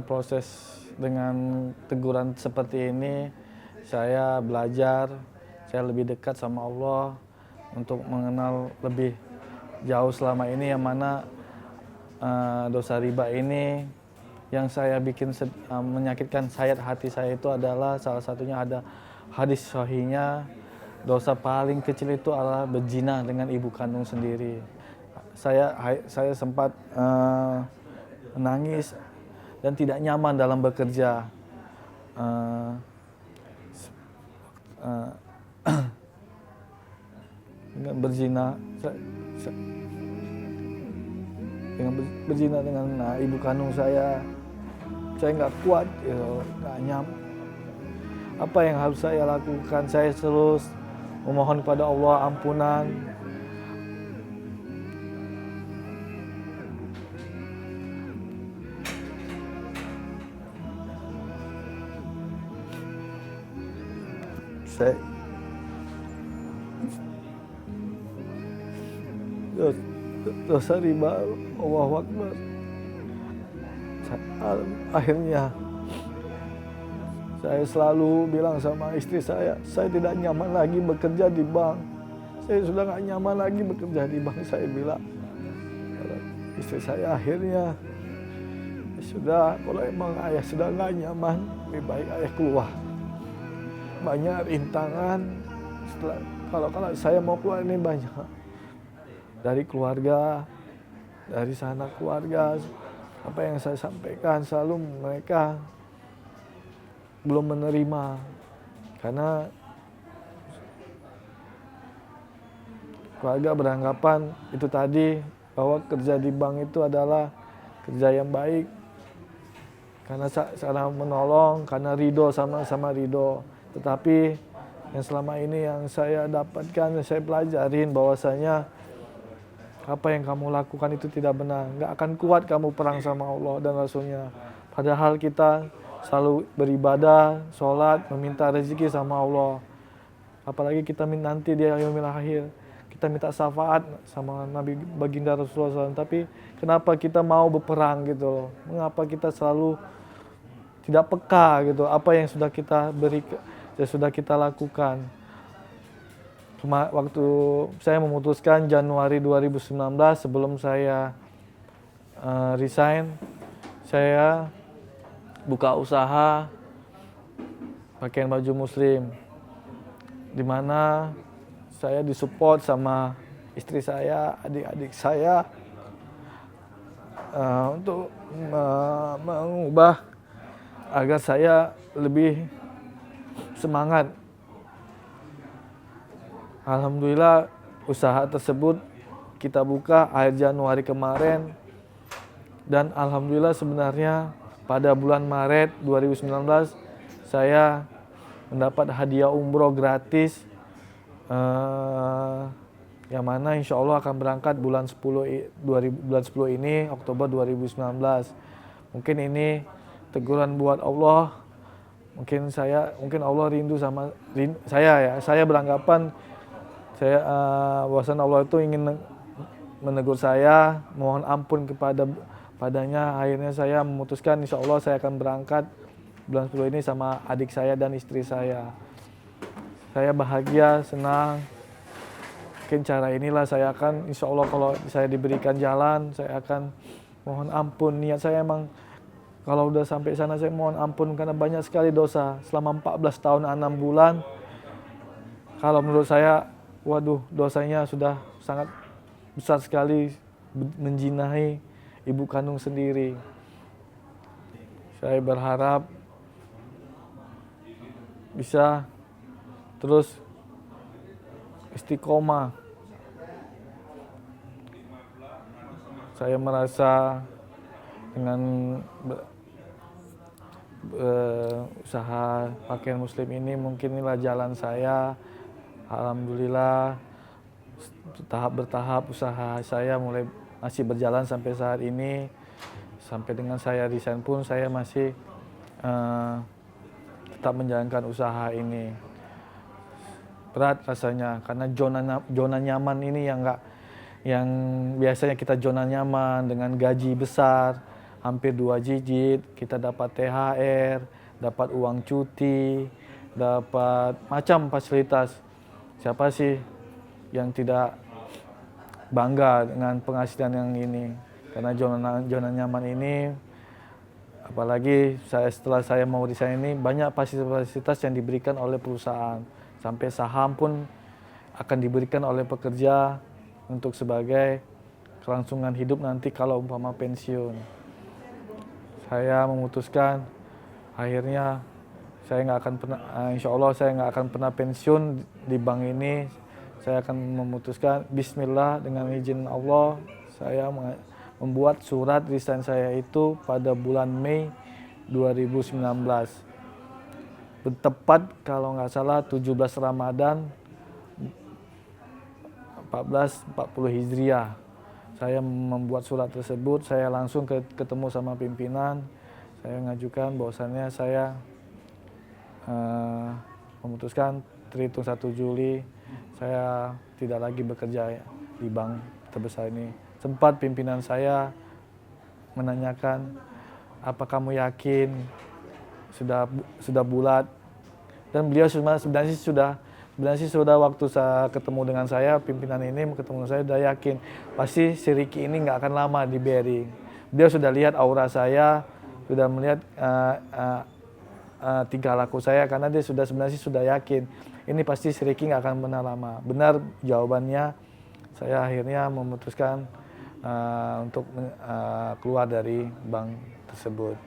proses dengan teguran seperti ini, saya belajar, saya lebih dekat sama Allah untuk mengenal lebih jauh selama ini yang mana dosa riba ini yang saya bikin menyakitkan hati saya itu adalah salah satunya ada hadis sahihnya, dosa paling kecil itu adalah berzina dengan ibu kandung sendiri. Saya sempat menangis dan tidak nyaman dalam bekerja. Dengan berzina dengan ibu kandung saya nggak kuat, nggak nyaman. Apa yang harus saya lakukan? Saya terus memohon kepada Allah ampunan. Dosa riba, Allahu Akbar. Akhirnya saya selalu bilang sama istri saya tidak nyaman lagi bekerja di bank. Saya sudah nggak nyaman lagi bekerja di bank, saya bilang. Istri saya akhirnya, sudah, kalau emang ayah sudah nggak nyaman, lebih baik ayah keluar. Banyak rintangan, kalau saya mau keluar ini banyak. Dari keluarga, dari sana keluarga, apa yang saya sampaikan selalu mereka belum menerima. Karena keluarga beranggapan itu tadi, bahwa kerja di bank itu adalah kerja yang baik. Karena saya menolong, karena ridho, sama-sama ridho. Tetapi yang selama ini yang saya dapatkan, saya pelajarin bahwasanya apa yang kamu lakukan itu tidak benar. Nggak akan kuat kamu perang sama Allah dan Rasulnya. Padahal kita selalu beribadah, sholat, meminta rezeki sama Allah. Apalagi kita nanti di yaumil akhir, kita minta syafaat sama Nabi baginda Rasulullah SAW. Tapi kenapa kita mau berperang gitu loh? Mengapa kita selalu tidak peka gitu? Apa yang sudah kita berikan, yang sudah kita lakukan? Waktu saya memutuskan Januari 2019 sebelum saya resign, saya buka usaha pakaian baju muslim, di mana saya disupport sama istri saya, adik-adik saya untuk mengubah agar saya lebih semangat. Alhamdulillah usaha tersebut kita buka akhir Januari kemarin, dan alhamdulillah sebenarnya pada bulan Maret 2019 saya mendapat hadiah umroh gratis yang mana insya Allah akan berangkat bulan 10 ini, Oktober 2019. Mungkin ini teguran buat Allah. Mungkin Allah rindu sama saya ya. Saya beranggapan bahwasan Allah itu ingin menegur saya, mohon ampun padanya. Akhirnya saya memutuskan insya Allah saya akan berangkat bulan 10 ini sama adik saya dan istri saya. Saya bahagia, senang. Mungkin cara inilah saya akan insya Allah kalau saya diberikan jalan, saya akan mohon ampun. Niat saya emang kalau udah sampai sana saya mohon ampun karena banyak sekali dosa. Selama 14 tahun 6 bulan, kalau menurut saya, waduh, dosanya sudah sangat besar sekali, menjinahi ibu kandung sendiri. Saya berharap bisa terus istiqomah. Saya merasa dengan usaha pakaian muslim ini mungkin inilah jalan saya. Alhamdulillah tahap bertahap usaha saya masih berjalan sampai saat ini. Sampai dengan saya resign pun saya masih tetap menjalankan usaha ini. Berat rasanya karena zona nyaman ini yang biasanya kita zona nyaman dengan gaji besar, hampir 2 digit, kita dapat THR, dapat uang cuti, dapat macam fasilitas. Siapa sih yang tidak bangga dengan penghasilan yang ini? Karena zona nyaman ini, apalagi setelah saya mau resign ini, banyak fasilitas yang diberikan oleh perusahaan. Sampai saham pun akan diberikan oleh pekerja untuk sebagai kelangsungan hidup nanti kalau umpama pensiun. Saya memutuskan akhirnya saya nggak akan pernah, insya Allah saya nggak akan pernah pensiun di bank ini. Saya akan memutuskan Bismillah dengan izin Allah, saya membuat surat resign saya itu pada bulan Mei 2019. Tepat kalau nggak salah 17 Ramadan 1440 Hijriah. Saya membuat surat tersebut, saya langsung ketemu sama pimpinan, saya ngajukan bahwasannya saya memutuskan terhitung 1 Juli saya tidak lagi bekerja di bank terbesar ini. Sempat pimpinan saya menanyakan, apa kamu yakin sudah bulat? Dan beliau sebenarnya sudah waktu saya ketemu dengan saya, pimpinan ini ketemu saya sudah yakin pasti si Ricky ini nggak akan lama di BRI. Dia sudah lihat aura saya, sudah melihat tingkah laku saya, karena dia sebenarnya sudah yakin ini pasti si Ricky nggak akan pernah lama. Benar jawabannya, saya akhirnya memutuskan untuk keluar dari bank tersebut.